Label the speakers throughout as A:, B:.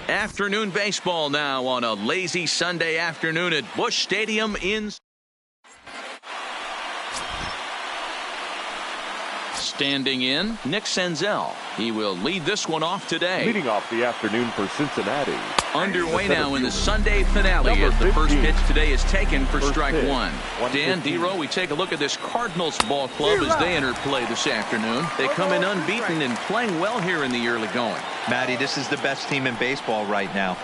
A: Afternoon baseball now on a lazy Sunday afternoon at Busch Stadium in. Standing in, Nick Senzel. He will lead this one off today.
B: Leading off the afternoon for Cincinnati.
A: Underway now in the Sunday finale as the first pitch today is taken for strike one. Dan Dero, we take a look at this Cardinals ball club as they enter play this afternoon. They come in unbeaten and playing well here in the early going.
C: Matty, this is the best team in baseball right now.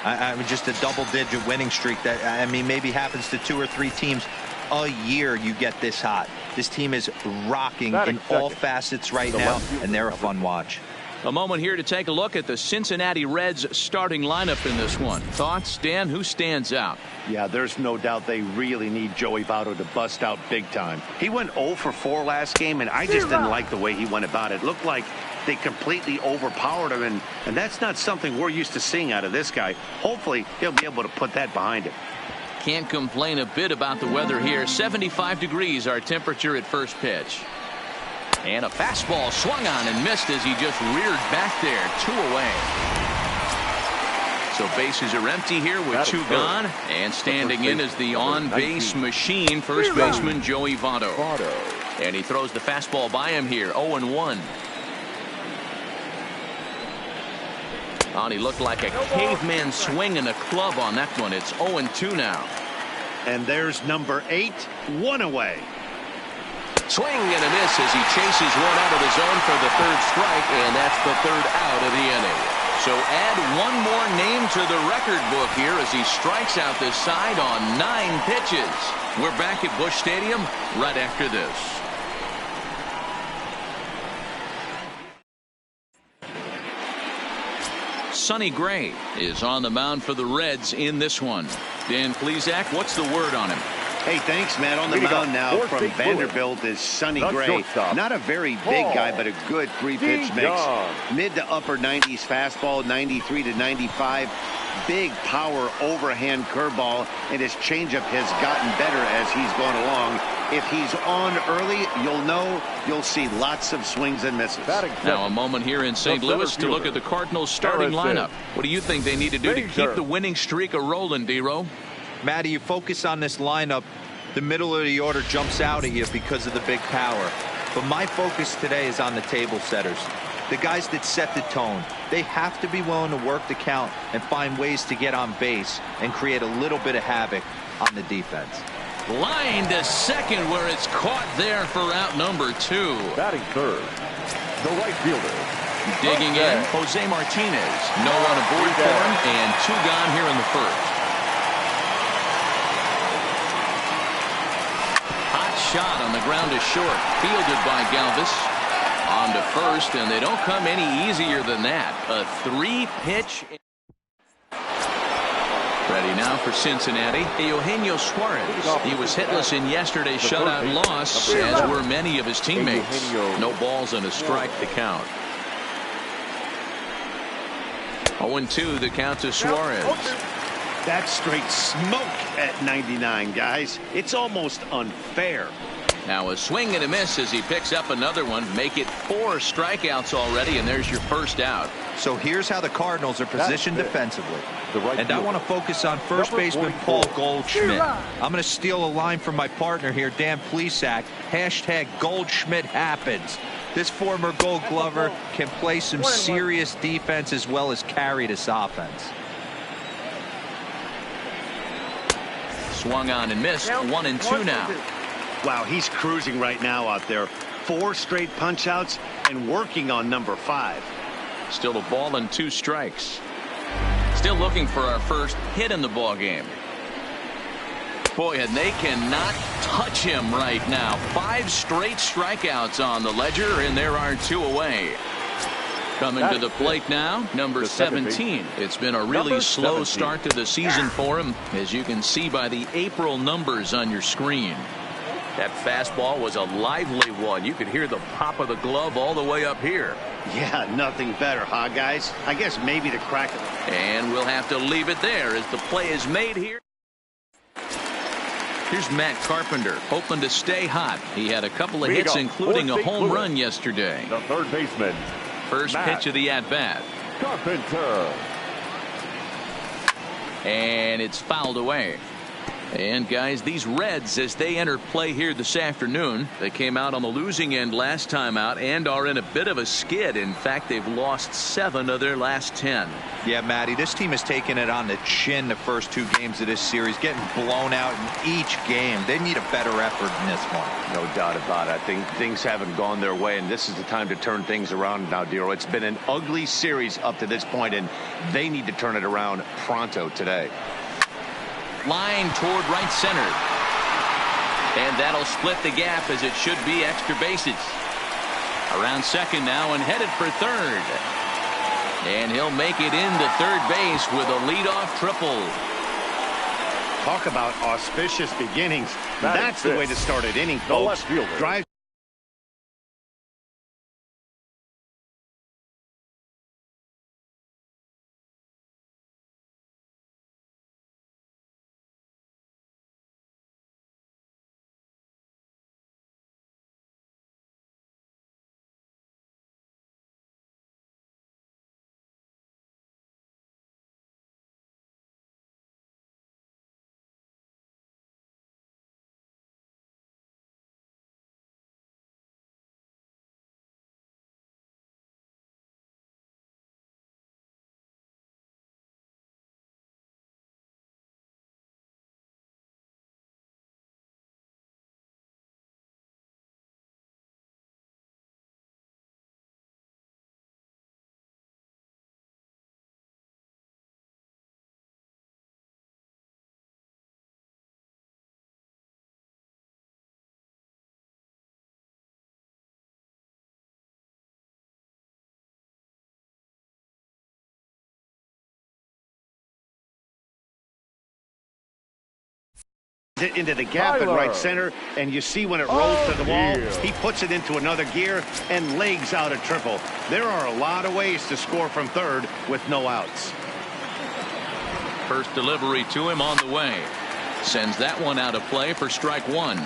C: I mean, just a double-digit winning streak that, I mean, maybe happens to 2 or 3 teams a year you get this hot. This team is rocking in all facets right now, and they're a fun watch.
A: A moment here to take a look at the Cincinnati Reds starting lineup in this one. Thoughts, Dan? Who stands out?
D: Yeah, there's no doubt they really need Joey Votto to bust out big time. He went 0 for 4 last game, and I just didn't like the way he went about it. Looked like they completely overpowered him, and that's not something we're used to seeing out of this guy. Hopefully, he'll be able to put that behind him.
A: Can't complain a bit about the weather here. 75 degrees our temperature at first pitch. And a fastball swung on and missed as he just reared back there. 2 away. So bases are empty here with 2 gone. And standing in is the on-base machine, first baseman Joey Votto. And he throws the fastball by him here. 0-1. Oh, he looked like a caveman swinging a club on that one. It's 0-2 now.
D: And there's number 8, 1 away.
A: Swing and a miss as he chases one out of the zone for the 3rd strike, and that's the 3rd out of the inning. So add one more name to the record book here as he strikes out this side on 9 pitches. We're back at Busch Stadium right after this. Sonny Gray is on the mound for the Reds in this one. Dan Plesac, what's the word on him?
D: Hey, thanks, Matt. On the mound now from Vanderbilt is Sonny Gray. Not a very big guy, but a good 3-pitch mix. Mid to upper 90s fastball, 93 to 95. Big power overhand curveball, and his changeup has gotten better as he's gone along. If he's on early, you'll see lots of swings and misses.
A: Now a moment here in St. Louis to look at the Cardinals starting lineup. What do you think they need to do to keep the winning streak a-rolling, Dero?
C: Matty, you focus on this lineup, the middle of the order jumps out at you because of the big power. But my focus today is on the table setters. The guys that set the tone. They have to be willing to work the count and find ways to get on base and create a little bit of havoc on the defense.
A: Line to second where it's caught there for out number 2.
B: Batting third, the right fielder.
A: Digging in, Jose Martinez. No one aboard for him, and 2 gone here in the 1st. Hot shot on the ground to short, fielded by Galvis. On to first, and they don't come any easier than that. A 3-pitch. Ready now for Cincinnati, Eugenio Suarez. He was hitless in yesterday's shutout loss, as were many of his teammates. No balls and a strike to count. 0-2 the count to Suarez.
D: That's straight smoke at 99, guys. It's almost unfair.
A: Now a swing and a miss as he picks up another one. Make it 4 strikeouts already, and there's your first out.
C: So here's how the Cardinals are positioned defensively. And I want to focus on first baseman Paul Goldschmidt. I'm going to steal a line from my partner here, Dan Plesac. Hashtag Goldschmidt happens. This former Gold Glover can play some serious defense as well as carry this offense.
A: Swung on and missed. 1-2 now.
D: Wow, he's cruising right now out there. 4 straight punch outs and working on number 5.
A: Still a ball and 2 strikes. Still looking for our first hit in the ball game. Boy, and they cannot touch him right now. 5 straight strikeouts on the ledger, and there are 2 away. Coming to the plate now, number 17. It's been a really slow start to the season for him, as you can see by the April numbers on your screen. That fastball was a lively one. You could hear the pop of the glove all the way up here.
D: Yeah, nothing better, huh, guys? I guess maybe the crack of it.
A: And we'll have to leave it there as the play is made here. Here's Matt Carpenter, hoping to stay hot. He had a couple of hits, including a home run yesterday.
B: The third baseman.
A: First pitch of the at-bat.
B: Carpenter.
A: and it's fouled away. And guys, these Reds, as they enter play here this afternoon, they came out on the losing end last time out and are in a bit of a skid. In fact, they've lost 7 of their last 10.
C: Yeah, Matty, this team has taken it on the chin the first 2 games of this series, getting blown out in each game. They need a better effort in this one.
D: No doubt about it. I think things haven't gone their way, and this is the time to turn things around now, Dero. It's been an ugly series up to this point, and they need to turn it around pronto today.
A: Line toward right center. And that'll split the gap, as it should be extra bases. Around second now and headed for third. And he'll make it into third base with a leadoff triple.
D: Talk about auspicious beginnings. That's the way to start an inning, folks. Drive. Into the gap at right center, and you see when it rolls to the wall, he puts it into another gear and legs out a triple. There are a lot of ways to score from third with no outs.
A: First delivery to him on the way. Sends that one out of play for strike 1.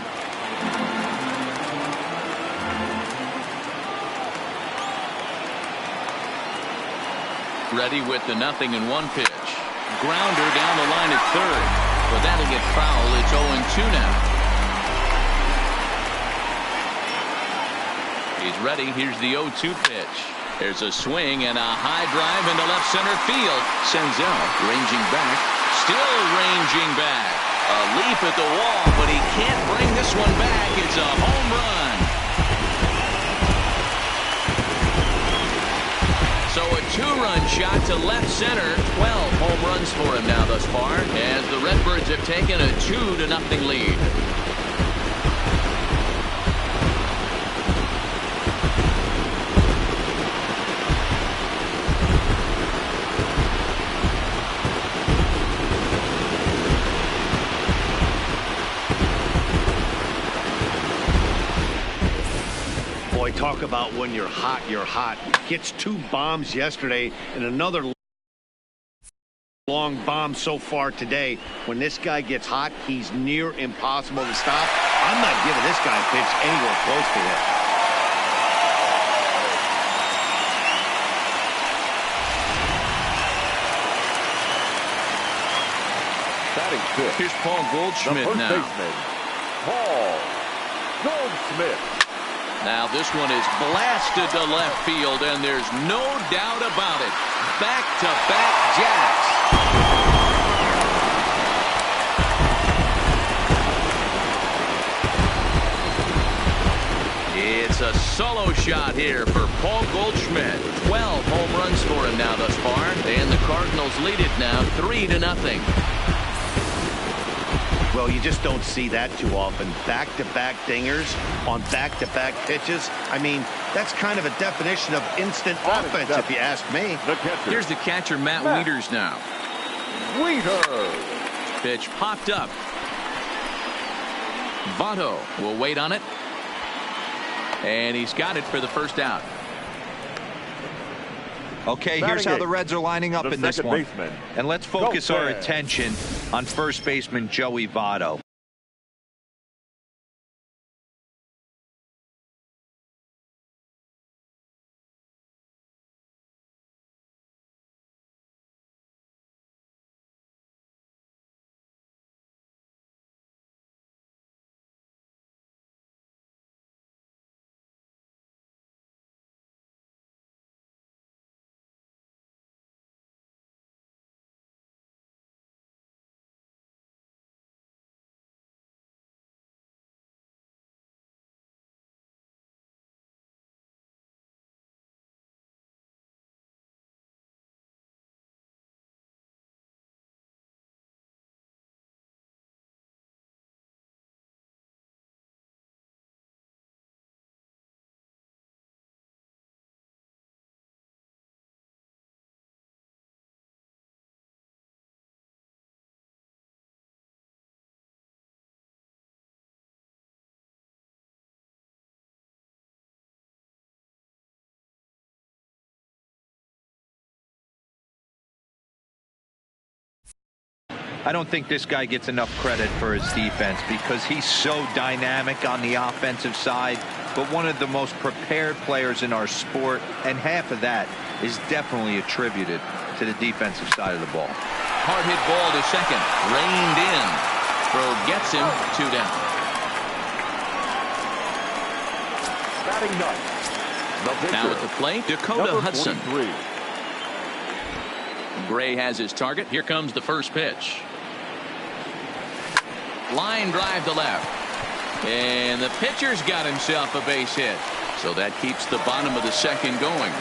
A: Ready with the 0-1 pitch. Grounder down the line at third. But that'll get foul. It's 0-2 now. He's ready. Here's the 0-2 pitch. There's a swing and a high drive into left center field. Senzel ranging back. Still ranging back. A leap at the wall, but he can't bring this one back. It's a home run. So a 2-run shot to left center. 12 home runs for him now thus far, as the Redbirds have taken a 2-0 lead.
D: Talk about when you're hot, you're hot. Hits 2 bombs yesterday and another long bomb so far today. When this guy gets hot, he's near impossible to stop. I'm not giving this guy a pitch anywhere close to him.
B: Batting fifth.
A: Here's Paul Goldschmidt now.
B: Baseman, Paul Goldschmidt.
A: Now this one is blasted to left field, and there's no doubt about it. Back-to-back jacks. It's a solo shot here for Paul Goldschmidt. 12 home runs for him now thus far, and the Cardinals lead it now 3-0.
D: Well, you just don't see that too often. Back-to-back dingers on back-to-back pitches. I mean, that's kind of a definition of instant offense, if you ask me.
A: Here's the catcher, Matt Wieters now.
B: Wieters.
A: Pitch popped up. Votto will wait on it. And he's got it for the first out.
C: Okay, here's how the Reds are lining up in this one. And let's focus our attention on first baseman Joey Votto. I don't think this guy gets enough credit for his defense because he's so dynamic on the offensive side, but one of the most prepared players in our sport, and half of that is definitely attributed to the defensive side of the ball.
A: Hard hit ball to second. Reined in. Throw gets him. 2 down.
B: Batting ninth.
A: Now at the plate, Dakota Hudson.
B: 43.
A: Gray has his target. Here comes the first pitch. Line drive to left. And the pitcher's got himself a base hit. So that keeps the bottom of the second going.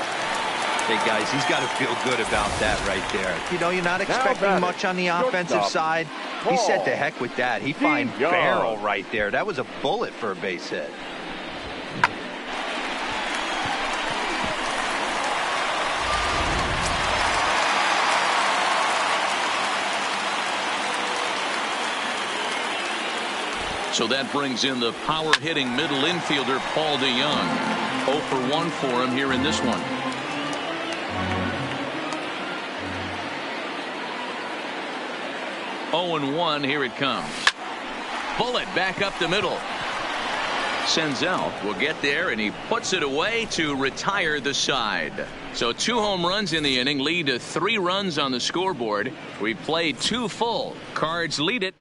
C: Hey, guys, he's got to feel good about that right there. You know, you're not expecting much on the offensive side. He said to heck with that. He finds barrel right there. That was a bullet for a base hit.
A: So that brings in the power-hitting middle infielder, Paul DeJong. 0 for 1 for him here in this one. Oh and 1, here it comes. Bullet back up the middle. Senzel will get there, and he puts it away to retire the side. So 2 home runs in the inning lead to 3 runs on the scoreboard. We played 2 full. Cards lead it.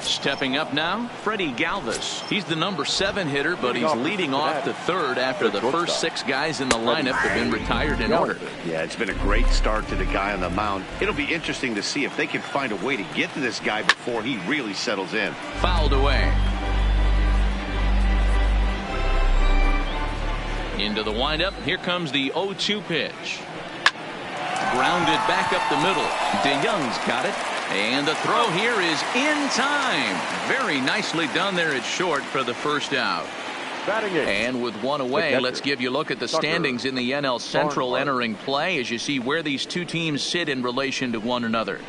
A: Stepping up now, Freddie Galvis. He's the number 7 hitter, but he's leading off the third after the first 6 guys in the lineup have been retired in order.
D: Yeah, it's been a great start to the guy on the mound. It'll be interesting to see if they can find a way to get to this guy before he really settles in.
A: Fouled away. Into the windup. Here comes the 0-2 pitch. Grounded back up the middle. DeJong's got it. And the throw here is in time. Very nicely done there at short for the first out. And with 1 away, let's give you a look at the standings in the NL Central entering play as you see where these 2 teams sit in relation to one another.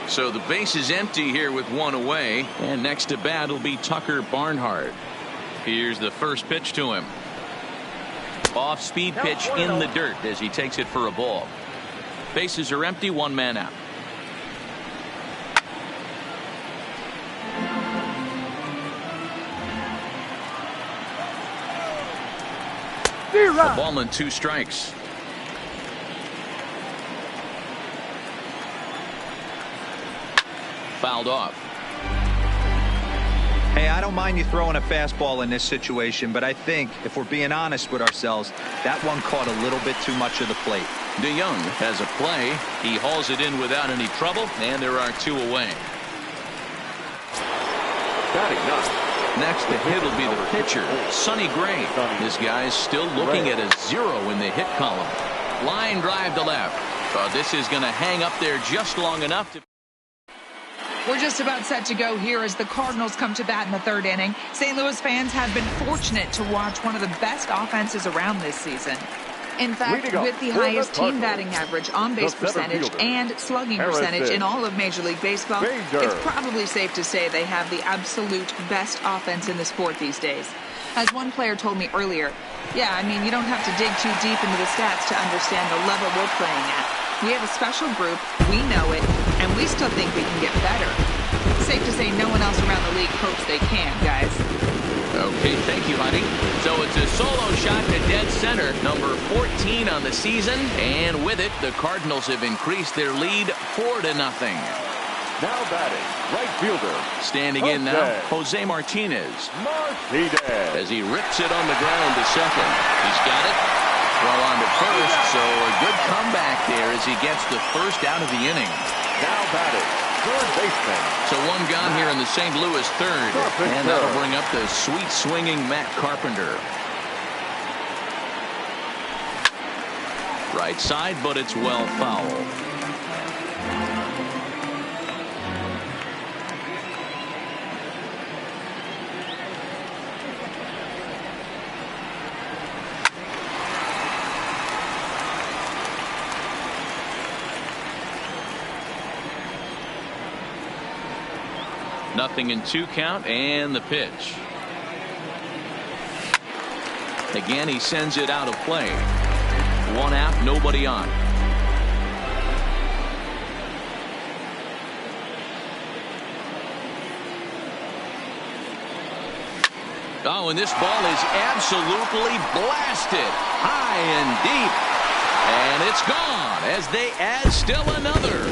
A: So the base is empty here with 1 away, and next to bat will be Tucker Barnhart. Here's the first pitch to him. Off-speed pitch in the dirt as he takes it for a ball. Bases are empty, 1 man out. A ball and 2 strikes. Fouled off.
C: Hey, I don't mind you throwing a fastball in this situation, but I think if we're being honest with ourselves, that one caught a little bit too much of the plate.
A: DeJong has a play. He hauls it in without any trouble, and there are 2 away. Next to hit will be the pitcher, Sonny Gray. This guy's still looking at a 0 in the hit column. Line drive to left. This is going to hang up there just long enough to...
E: We're just about set to go here as the Cardinals come to bat in the 3rd inning. St. Louis fans have been fortunate to watch one of the best offenses around this season. In fact, with the highest team batting average, on-base percentage, and slugging percentage in all of Major League Baseball, it's probably safe to say they have the absolute best offense in the sport these days. As one player told me earlier, yeah, I mean, you don't have to dig too deep into the stats to understand the level we're playing at. We have a special group, we know it, and we still think we can get better. Safe to say no one else around the league hopes they can, guys.
A: Okay, thank you, honey. So it's a solo shot to dead center, number 14 on the season, and with it, the Cardinals have increased their lead 4-0.
B: Now batting, right fielder.
A: Standing in now, Jose Martinez. As he rips it on the ground to second. He's got it. Throw on to first, so a good comeback there as he gets the first out of the inning.
B: Now batting, third baseman.
A: So 1 gone here in the St. Louis 3rd, and that'll bring up the sweet swinging Matt Carpenter. Right side, but it's well foul. Nothing in 2 count, and the pitch. Again, he sends it out of play. 1 out, nobody on. Oh, and this ball is absolutely blasted high and deep. And it's gone as they add still another.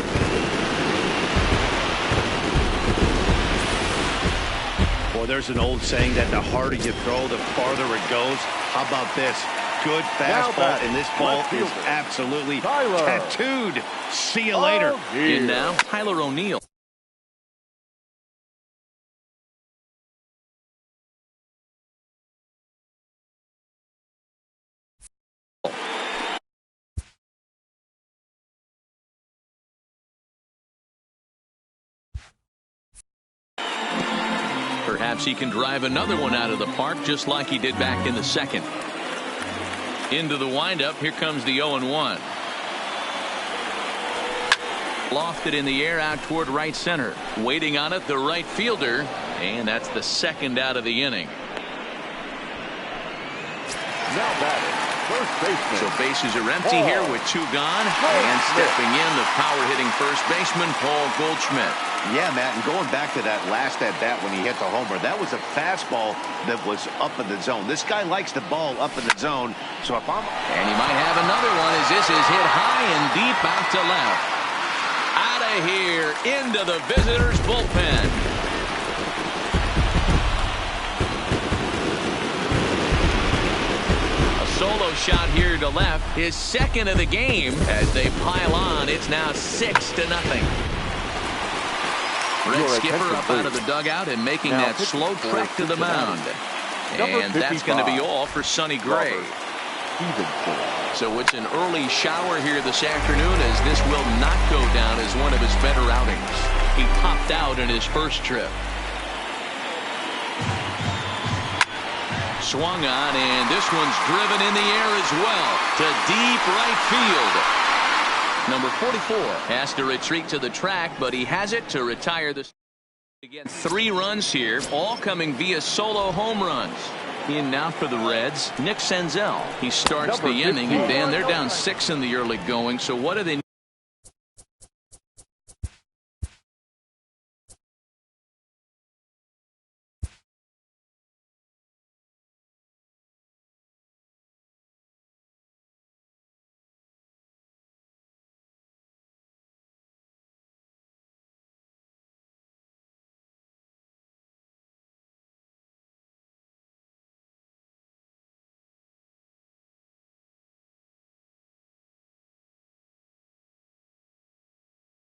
D: Well, there's an old saying that the harder you throw, the farther it goes. How about this? Good fastball, and this ball is absolutely tattooed. See you later.
A: And now, Tyler O'Neill. Perhaps he can drive another one out of the park just like he did back in the second. Into the windup. Here comes the 0-1. Lofted in the air out toward right center. Waiting on it, the right fielder. And that's the second out of the inning.
B: Now batting, first baseman.
A: So bases are empty here with 2 gone. And stepping in, the power-hitting first baseman, Paul Goldschmidt.
D: Yeah, Matt, and going back to that last at-bat when he hit the homer, that was a fastball that was up in the zone. This guy likes the ball up in the zone. So if I'm...
A: And he might have another one as this is hit high and deep out to left. Out of here, into the visitors' bullpen. A solo shot here to left, his second of the game. As they pile on, it's now 6-0. Red Skipper up out of the dugout and making that slow trek to the mound. And that's going to be all for Sonny Gray. So it's an early shower here this afternoon as this will not go down as one of his better outings. He popped out in his first trip. Swung on, and this one's driven in the air as well to deep right field. Number 44 has to retreat to the track, but he has it to retire this. To get 3 runs here, all coming via solo home runs. In now for the Reds, Nick Senzel. He starts the inning, and Dan, they're down 6 in the early going, so what do they need?